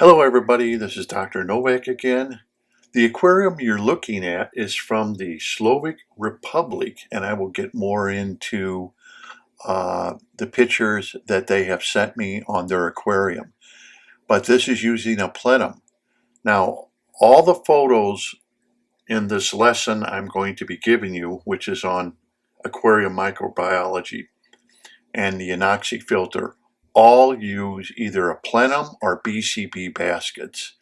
Hello everybody, this is Dr. Novak again. The aquarium you're looking at is from the Slovak Republic, and I will get more into the pictures that they have sent me on their aquarium. But this is using a Plenum. Now, all the photos in this lesson I'm going to be giving you, which is on aquarium microbiology and the Anoxic Filter, all use either a Plenum or BCB baskets,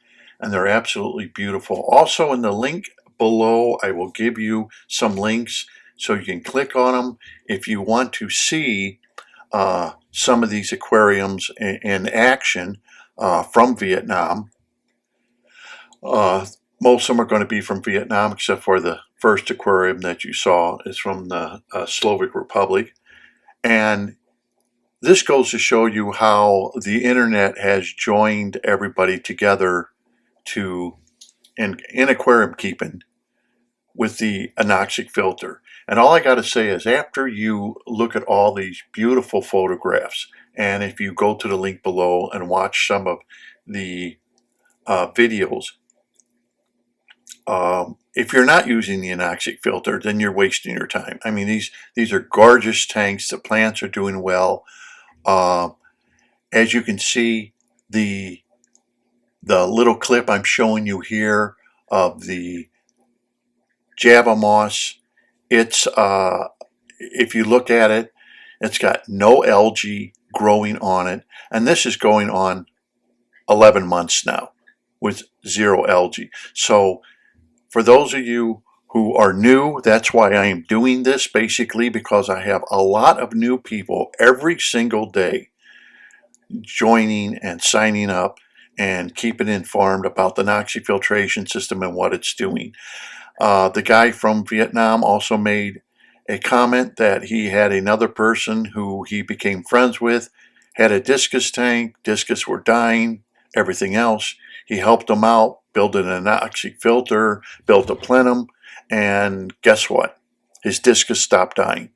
and they're absolutely beautiful. Also in the link below, I will give you some links so you can click on them if you want to see some of these aquariums in action from Vietnam. Most of them are going to be from Vietnam, except for the first aquarium that you saw is from the Slovak Republic. And this goes to show you how the internet has joined everybody together in aquarium keeping with the Anoxic Filter. And all I got to say is, after you look at all these beautiful photographs, and if you go to the link below and watch some of the videos, if you're not using the Anoxic Filter, then you're wasting your time. I mean, these are gorgeous tanks. The plants are doing well. As you can see, the little clip I'm showing you here of the Java moss, it's if you look at it, it's got no algae growing on it, and this is going on 11 months now with zero algae. So for those of you who are new, that's why I am doing this, basically because I have a lot of new people every single day joining and signing up and keeping informed about the Anoxic filtration system and what it's doing. The guy from Vietnam also made a comment that he had another person who he became friends with, had a Discus tank, Discus were dying, everything else. He helped them out, built an Anoxic filter, built a Plenum, and guess what? His Discus stopped dying.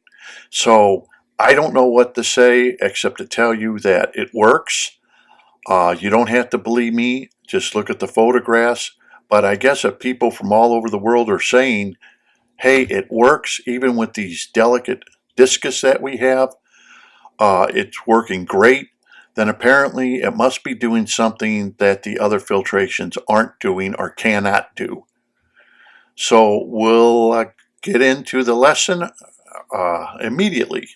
So I don't know what to say except to tell you that it works. You don't have to believe me, just look at the photographs. But I guess if people from all over the world are saying, hey, it works even with these delicate discus that we have, it's working great, then apparently it must be doing something that the other filtrations aren't doing or cannot do. So we'll get into the lesson immediately.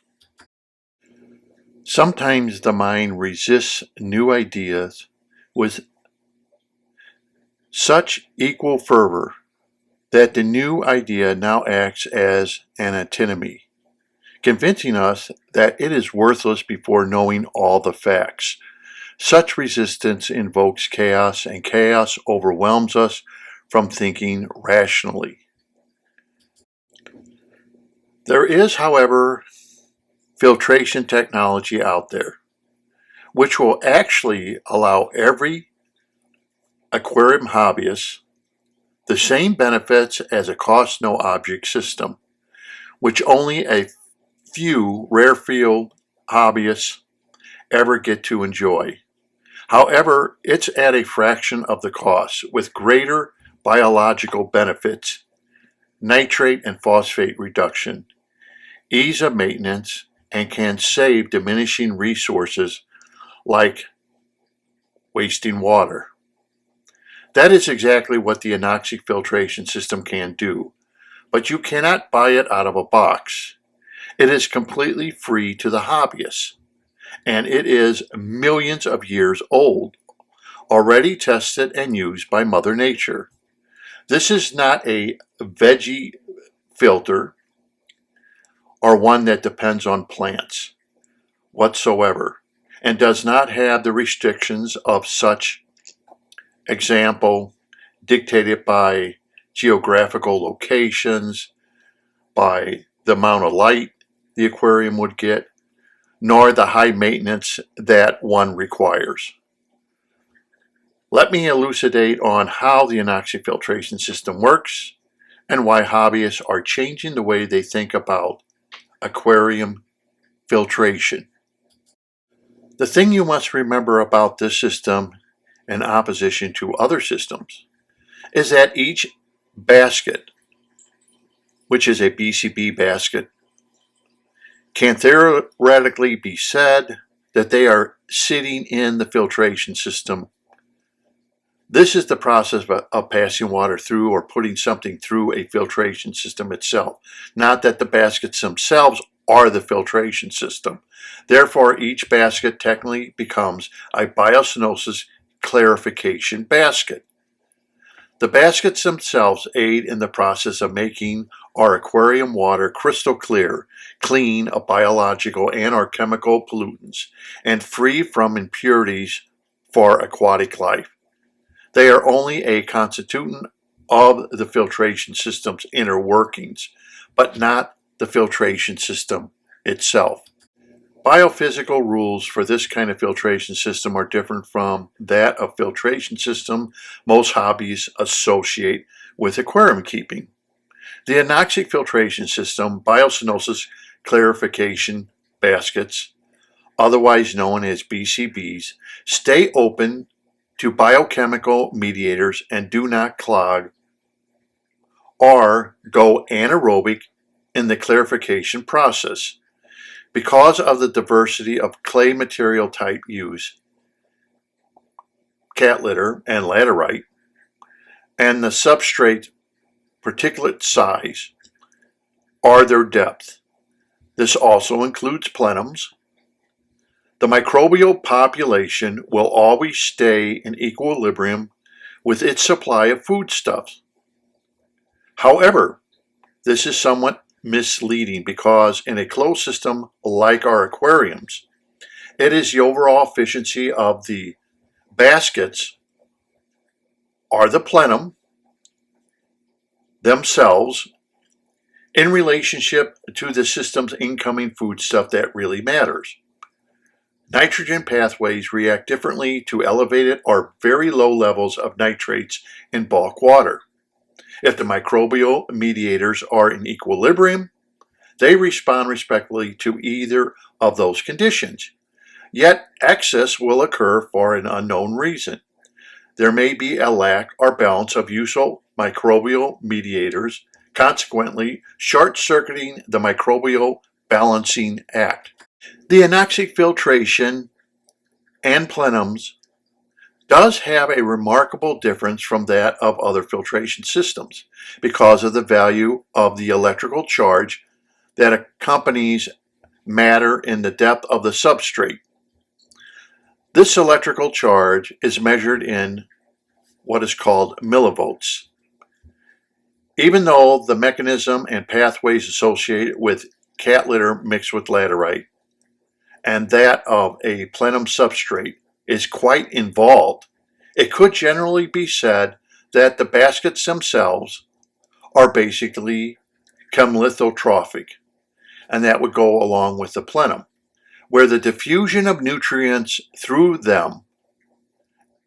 Sometimes the mind resists new ideas with such equal fervor that the new idea now acts as an antinomy, convincing us that it is worthless before knowing all the facts. Such resistance invokes chaos, and chaos overwhelms us from thinking rationally. There is, however, filtration technology out there which will actually allow every aquarium hobbyist the same benefits as a cost-no-object system, which only a few rare field hobbyists ever get to enjoy. However, it's at a fraction of the cost with greater biological benefits, nitrate and phosphate reduction, ease of maintenance, and can save diminishing resources like wasting water. That is exactly what the Anoxic filtration system can do, but you cannot buy it out of a box. It is completely free to the hobbyists, and it is millions of years old, already tested and used by Mother Nature. This is not a veggie filter or one that depends on plants whatsoever, and does not have the restrictions of such example dictated by geographical locations, by the amount of light the aquarium would get, nor the high maintenance that one requires. Let me elucidate on how the Anoxic filtration system works and why hobbyists are changing the way they think about aquarium filtration. The thing you must remember about this system in opposition to other systems, is that each basket, which is a BCB basket, can theoretically be said that they are sitting in the filtration system. This is the process of passing water through or putting something through a filtration system itself, not that the baskets themselves are the filtration system. Therefore, each basket technically becomes a biosinosis clarification basket. The baskets themselves aid in the process of making our aquarium water crystal clear, clean of biological and or chemical pollutants, and free from impurities for aquatic life. They are only a constituent of the filtration system's inner workings, but not the filtration system itself. Biophysical rules for this kind of filtration system are different from that of filtration system most hobbies associate with aquarium keeping. The anoxic filtration system biosinosis clarification baskets, otherwise known as BCBs, stay open to biochemical mediators and do not clog or go anaerobic in the clarification process. Because of the diversity of clay material type used, cat litter and laterite, and the substrate particulate size, or their depth. This also includes plenums. The microbial population will always stay in equilibrium with its supply of foodstuffs. However, this is somewhat misleading because in a closed system like our aquariums, it is the overall efficiency of the baskets or the plenum themselves in relationship to the system's incoming foodstuff that really matters. Nitrogen pathways react differently to elevated or very low levels of nitrates in bulk water. If the microbial mediators are in equilibrium, they respond respectively to either of those conditions. Yet excess will occur for an unknown reason. There may be a lack or balance of useful microbial mediators, consequently short-circuiting the microbial balancing act. The anoxic filtration and plenums does have a remarkable difference from that of other filtration systems because of the value of the electrical charge that accompanies matter in the depth of the substrate. This electrical charge is measured in what is called millivolts. Even though the mechanism and pathways associated with cat litter mixed with laterite and that of a plenum substrate is quite involved, it could generally be said that the baskets themselves are basically chemlithotrophic, and that would go along with the plenum, where the diffusion of nutrients through them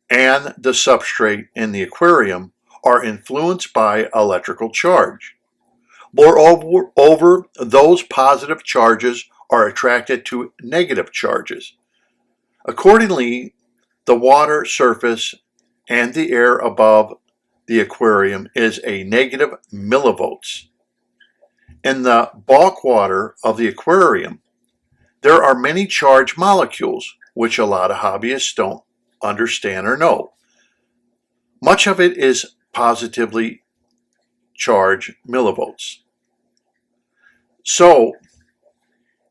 and the substrate in the aquarium are influenced by electrical charge. Moreover, those positive charges are attracted to negative charges. Accordingly, the water surface and the air above the aquarium is a negative millivolts. In the bulk water of the aquarium, there are many charged molecules, which a lot of hobbyists don't understand or know. Much of it is positively charged millivolts. So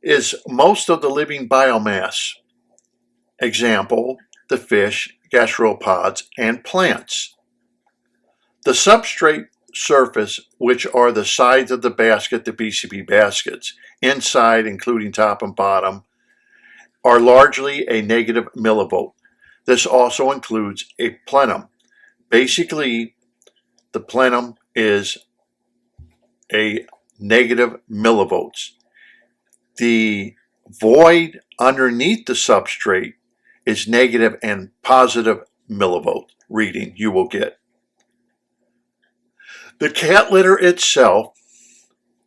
is most of the living biomass. Example, the fish, gastropods, and plants. The substrate surface, which are the sides of the basket, the BCB baskets, inside including top and bottom, are largely a negative millivolt. This also includes a plenum. Basically, the plenum is a negative millivolts. The void underneath the substrate is negative and positive millivolt reading you will get. The cat litter itself,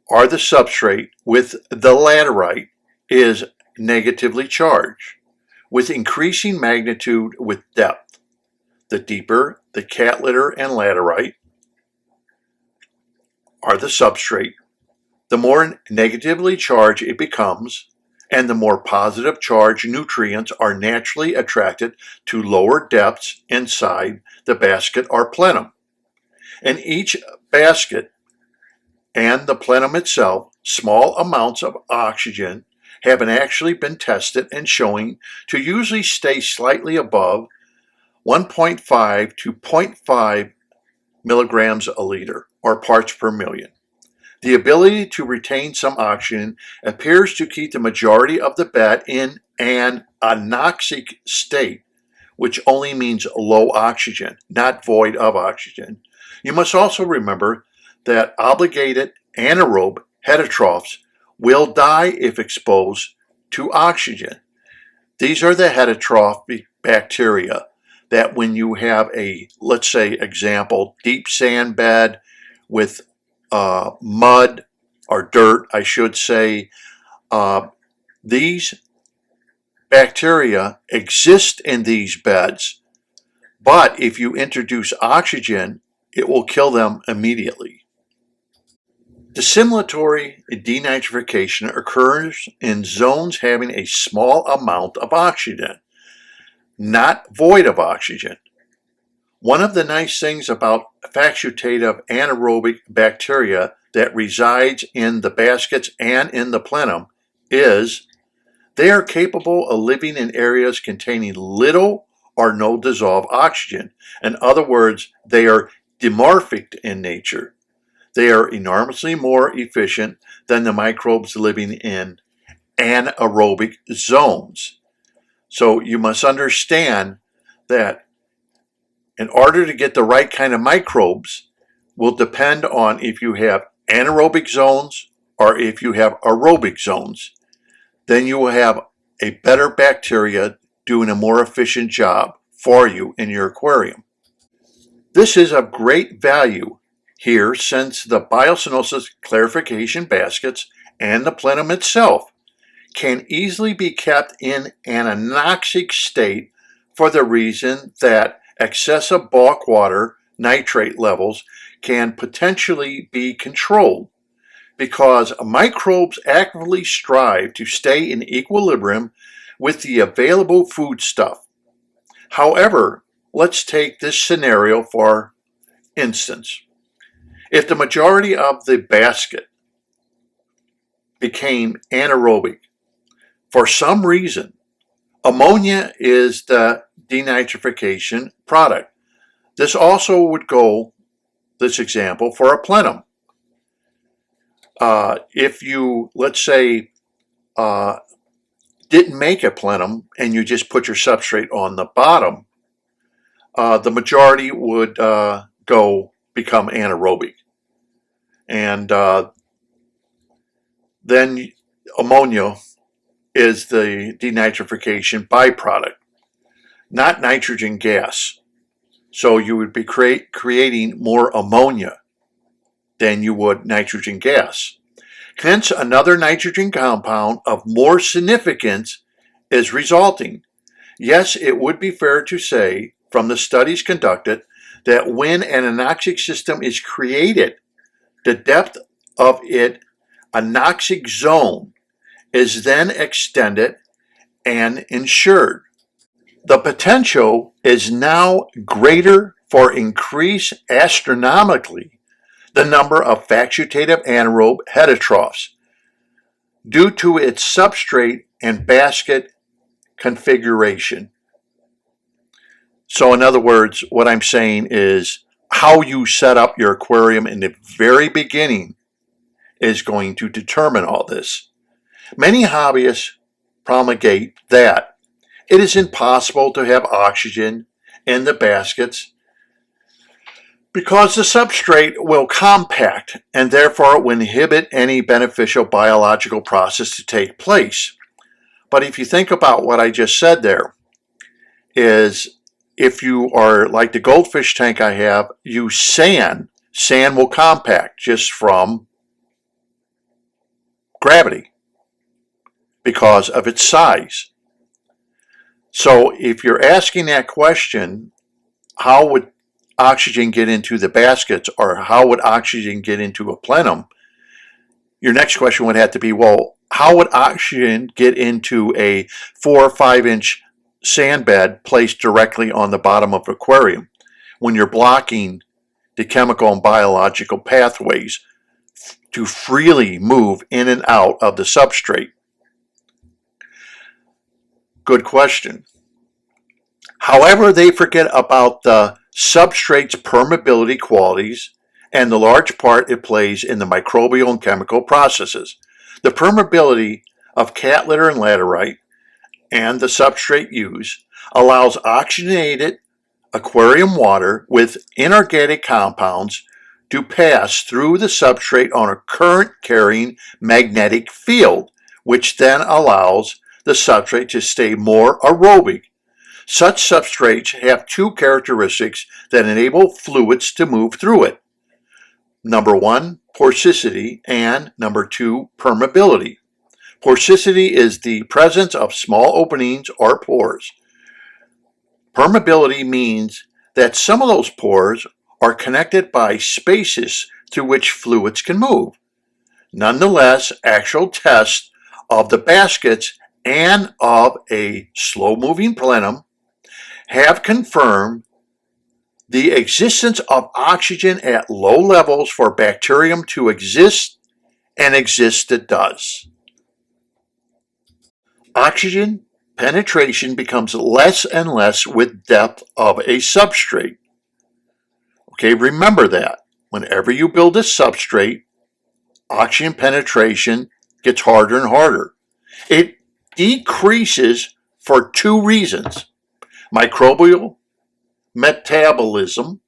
or the substrate with the laterite, is negatively charged, with increasing magnitude with depth. the deeper the cat litter and laterite are the substrate, the more negatively charged it becomes, and the more positive charged nutrients are naturally attracted to lower depths inside the basket or plenum. In each basket and the plenum itself, small amounts of oxygen have actually been tested and showing to usually stay slightly above 1.5 to 0.5 milligrams a liter, or parts per million. The ability to retain some oxygen appears to keep the majority of the bed in an anoxic state, which only means low oxygen, not void of oxygen. You must also remember that obligated anaerobe heterotrophs will die if exposed to oxygen. These are the heterotrophic bacteria that when you have a, let's say, example, deep sand bed with mud or dirt, I should say, these bacteria exist in these beds, but if you introduce oxygen, it will kill them immediately. Dissimilatory denitrification occurs in zones having a small amount of oxygen, not void of oxygen. One of the nice things about facultative anaerobic bacteria that resides in the baskets and in the plenum is they are capable of living in areas containing little or no dissolved oxygen. In other words, they are dimorphic in nature. They are enormously more efficient than the microbes living in anaerobic zones. So you must understand that in order to get the right kind of microbes will depend on if you have anaerobic zones or if you have aerobic zones. Then you will have a better bacteria doing a more efficient job for you in your aquarium. This is of great value here since the biocenosis clarification baskets and the plenum itself can easily be kept in an anoxic state for the reason that excessive bulk water nitrate levels can potentially be controlled because microbes actively strive to stay in equilibrium with the available foodstuff. However, let's take this scenario for instance. If the majority of the basket became anaerobic, for some reason, ammonia is the denitrification product. This also would go, this example, for a plenum. If you, let's say, didn't make a plenum and you just put your substrate on the bottom, the majority would become anaerobic. And then ammonia is the denitrification byproduct, not nitrogen gas. So you would be creating more ammonia than you would nitrogen gas. Hence, another nitrogen compound of more significance is resulting. Yes, it would be fair to say from the studies conducted that when an anoxic system is created, the depth of its anoxic zone is then extended and ensured. The potential is now greater for increase astronomically the number of facultative anaerobe heterotrophs due to its substrate and basket configuration. So in other words, what I'm saying is how you set up your aquarium in the very beginning is going to determine all this. Many hobbyists promulgate that it is impossible to have oxygen in the baskets because the substrate will compact and therefore it will inhibit any beneficial biological process to take place. But if you think about what I just said there, is if you are like the goldfish tank I have, use sand will compact just from gravity because of its size. So if you're asking that question, how would oxygen get into the baskets, or how would oxygen get into a plenum, your next question would have to be, well, how would oxygen get into a 4 or 5 inch sand bed placed directly on the bottom of an aquarium when you're blocking the chemical and biological pathways to freely move in and out of the substrate? Good question. However, they forget about the substrate's permeability qualities and the large part it plays in the microbial and chemical processes. The permeability of cat litter and laterite and the substrate used allows oxygenated aquarium water with inorganic compounds to pass through the substrate on a current-carrying magnetic field, which then allows the substrate to stay more aerobic. Such substrates have two characteristics that enable fluids to move through it. Number one, porosity, and number two, permeability. Porosity is the presence of small openings or pores. Permeability means that some of those pores are connected by spaces through which fluids can move. Nonetheless, actual tests of the baskets and of a slow-moving plenum have confirmed the existence of oxygen at low levels for bacterium to exist, and exist it does. Oxygen penetration becomes less and less with depth of a substrate. Okay, remember that. Whenever you build a substrate, oxygen penetration gets harder and harder. It decreases for two reasons: microbial metabolism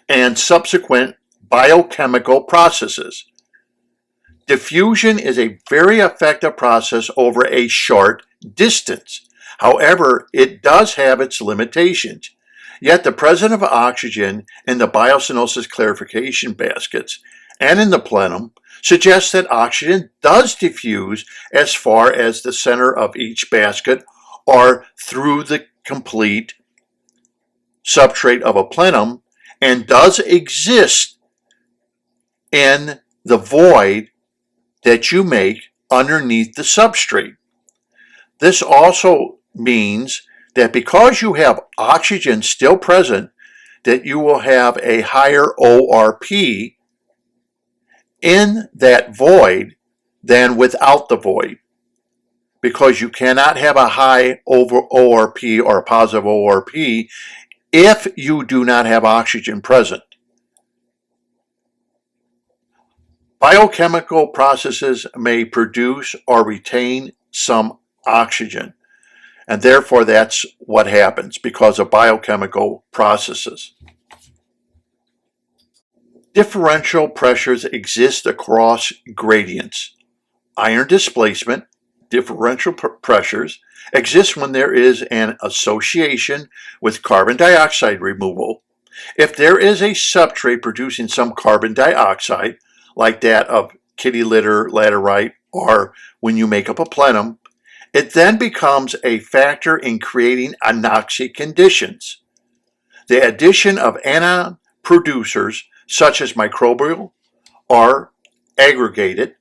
and subsequent biochemical processes. Diffusion is a very effective process over a short distance. However, it does have its limitations. Yet the presence of oxygen in the biosinosis clarification baskets and in the plenum suggests that oxygen does diffuse as far as the center of each basket or through the complete substrate of a plenum, and does exist in the void that you make underneath the substrate. This also means that because you have oxygen still present, that you will have a higher ORP in that void than without the void, because you cannot have a high ORP or positive ORP if you do not have oxygen present. Biochemical processes may produce or retain some oxygen, and therefore that's what happens because of biochemical processes. Differential pressures exist across gradients. Ion displacement, differential pressures, exists when there is an association with carbon dioxide removal. If there is a substrate producing some carbon dioxide, like that of kitty litter, laterite, or when you make up a plenum, it then becomes a factor in creating anoxic conditions. The addition of anion producers, such as microbial or aggregated,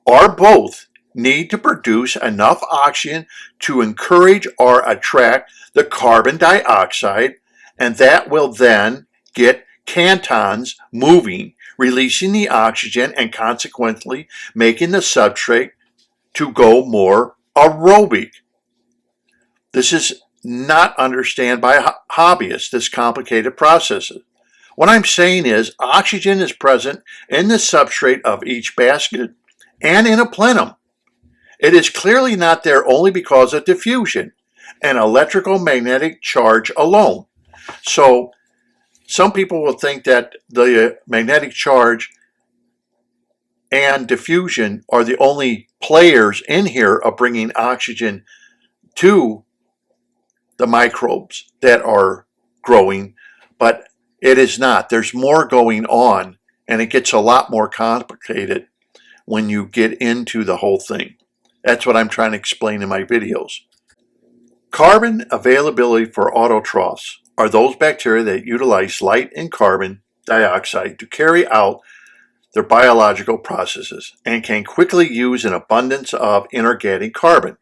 or both, need to produce enough oxygen to encourage or attract the carbon dioxide, and that will then get cantons moving, releasing the oxygen and consequently making the substrate to go more aerobic. This is not understood by hobbyists, this complicated process. What I'm saying is oxygen is present in the substrate of each basket and in a plenum. It is clearly not there only because of diffusion and electrical magnetic charge alone. So some people will think that the magnetic charge and diffusion are the only players in here of bringing oxygen to the microbes that are growing, but it is not. There's more going on, and it gets a lot more complicated when you get into the whole thing. That's what I'm trying to explain in my videos. Carbon availability for autotrophs are those bacteria that utilize light and carbon dioxide to carry out their biological processes and can quickly use an abundance of inorganic carbon.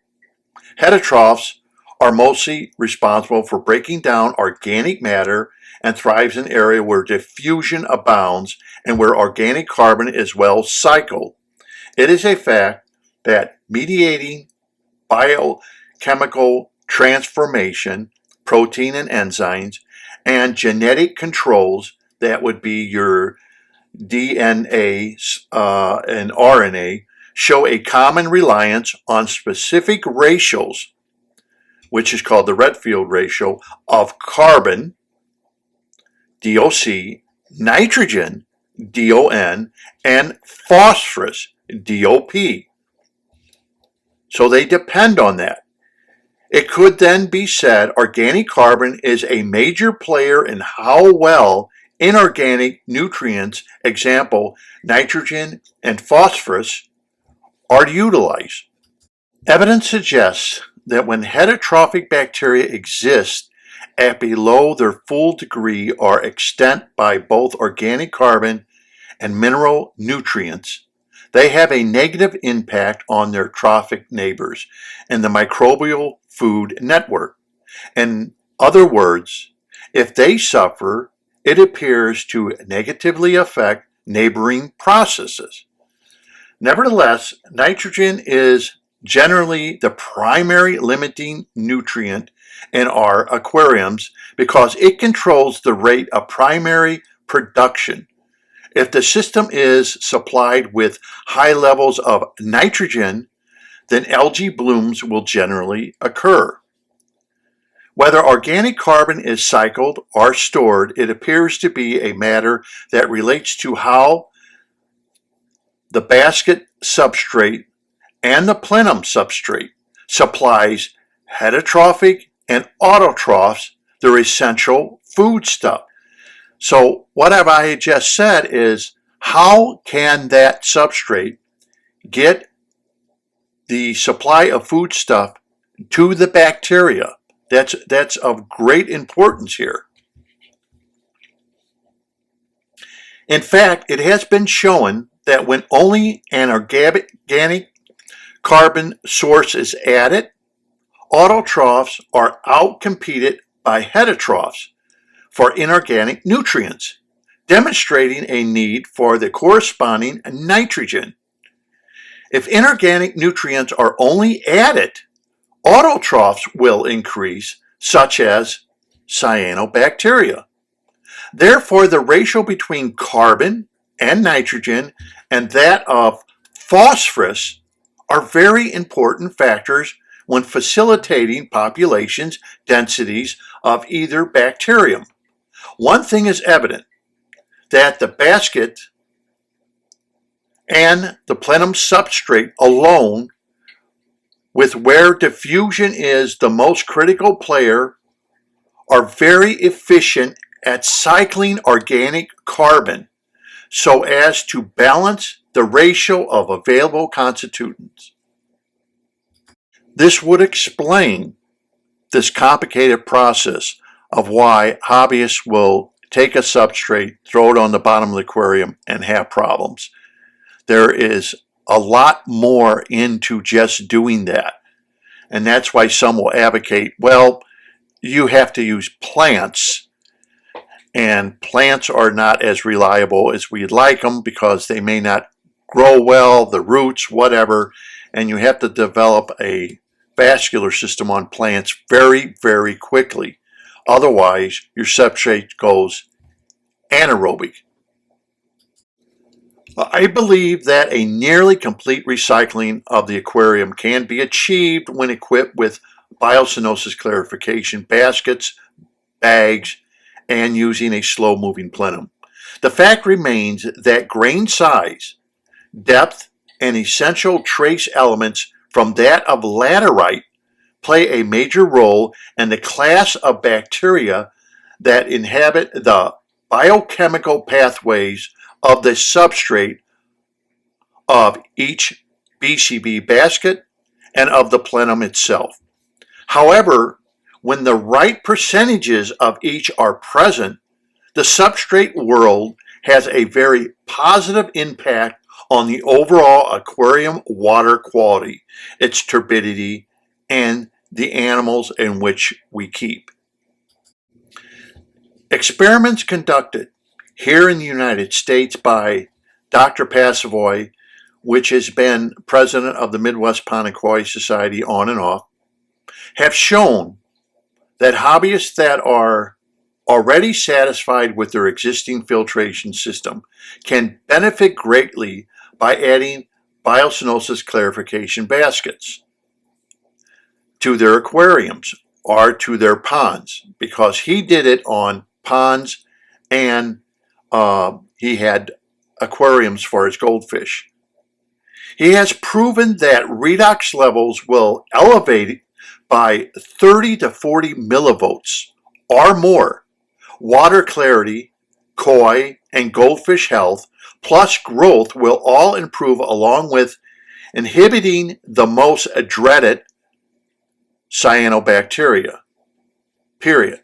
Heterotrophs are mostly responsible for breaking down organic matter and thrives in an area where diffusion abounds and where organic carbon is well cycled. It is a fact that mediating biochemical transformation, protein and enzymes, and genetic controls, that would be your DNA and RNA, show a common reliance on specific ratios, which is called the Redfield ratio, of carbon, DOC, nitrogen, DON, and phosphorus, DOP. So they depend on that. It could then be said organic carbon is a major player in how well inorganic nutrients, example, nitrogen and phosphorus, are utilized. Evidence suggests that when heterotrophic bacteria exist at below their full degree or extent by both organic carbon and mineral nutrients, they have a negative impact on their trophic neighbors in the microbial food network. In other words, if they suffer, it appears to negatively affect neighboring processes. Nevertheless, nitrogen is generally the primary limiting nutrient in our aquariums because it controls the rate of primary production. If the system is supplied with high levels of nitrogen, then algae blooms will generally occur. Whether organic carbon is cycled or stored, it appears to be a matter that relates to how the basket substrate and the plenum substrate supplies heterotrophic and autotrophs, their essential foodstuff. So what have I just said is, how can that substrate get the supply of foodstuff to the bacteria? That's of great importance here. In fact, it has been shown that when only an organic carbon source is added, autotrophs are outcompeted by heterotrophs for inorganic nutrients, demonstrating a need for the corresponding nitrogen. If inorganic nutrients are only added, autotrophs will increase, such as cyanobacteria. Therefore, the ratio between carbon and nitrogen and that of phosphorus are very important factors when facilitating populations densities of either bacterium. One thing is evident, that the basket and the plenum substrate alone, with where diffusion is the most critical player, are very efficient at cycling organic carbon so as to balance the ratio of available constituents. This would explain this complicated process of why hobbyists will take a substrate, throw it on the bottom of the aquarium, and have problems. There is a lot more into just doing that. And that's why some will advocate, well, you have to use plants, and plants are not as reliable as we'd like them because they may not grow well, the roots, whatever, and you have to develop a vascular system on plants very, very quickly. Otherwise, your substrate goes anaerobic. I believe that a nearly complete recycling of the aquarium can be achieved when equipped with biocenosis clarification baskets, bags, and using a slow-moving plenum. The fact remains that grain size, depth, and essential trace elements from that of laterite play a major role in the class of bacteria that inhabit the biochemical pathways of the substrate of each BCB basket and of the plenum itself. However, when the right percentages of each are present, the substrate world has a very positive impact on the overall aquarium water quality, its turbidity, and the animals in which we keep. Experiments conducted here in the United States by Dr. Passavoy, which has been president of the Midwest Pond and Koi Society on and off, have shown that hobbyists that are already satisfied with their existing filtration system can benefit greatly by adding biocenosis clarification baskets to their aquariums or to their ponds, because he did it on ponds and he had aquariums for his goldfish. He has proven that redox levels will elevate by 30 to 40 millivolts or more. Water clarity, koi, and goldfish health, plus growth will all improve, along with inhibiting the most dreaded cyanobacteria, period.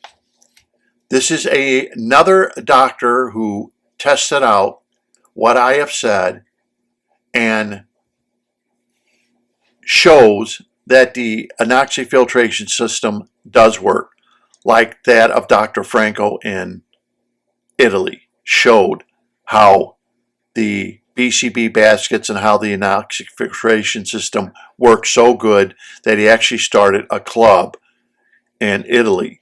This is another doctor who tested out what I have said and shows that the Anoxic filtration system does work, like that of Dr. Franco in Italy showed how the BCB baskets and how the Anoxic filtration system works so good that he actually started a club in Italy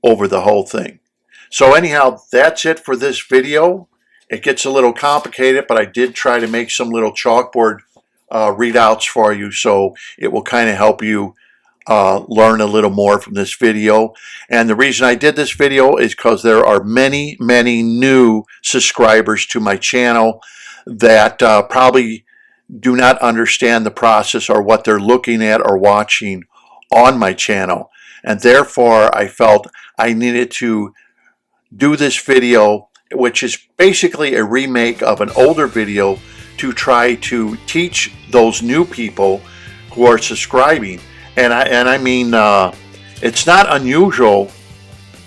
over the whole thing. So anyhow, that's it for this video. It gets a little complicated, but I did try to make some little chalkboard readouts for you, so it will kind of help you learn a little more from this video. And the reason I did this video is because there are many new subscribers to my channel that probably do not understand the process or what they're looking at or watching on my channel, and therefore I felt I needed to do this video, which is basically a remake of an older video, to try to teach those new people who are subscribing. And I mean, it's not unusual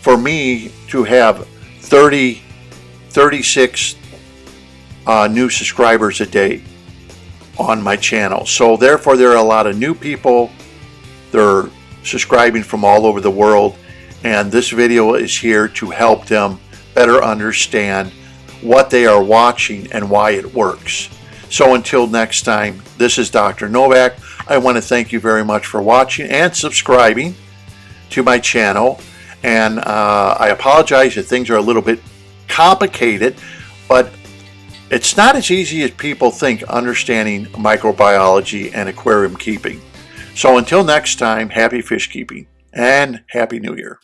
for me to have 36 new subscribers a day on my channel. So therefore, there are a lot of new people. They're subscribing from all over the world, and this video is here to help them better understand what they are watching and why it works. So until next time, this is Dr. Novak. I want to thank you very much for watching and subscribing to my channel. And I apologize if things are a little bit complicated, but it's not as easy as people think understanding microbiology and aquarium keeping. So until next time, happy fish keeping and Happy New Year.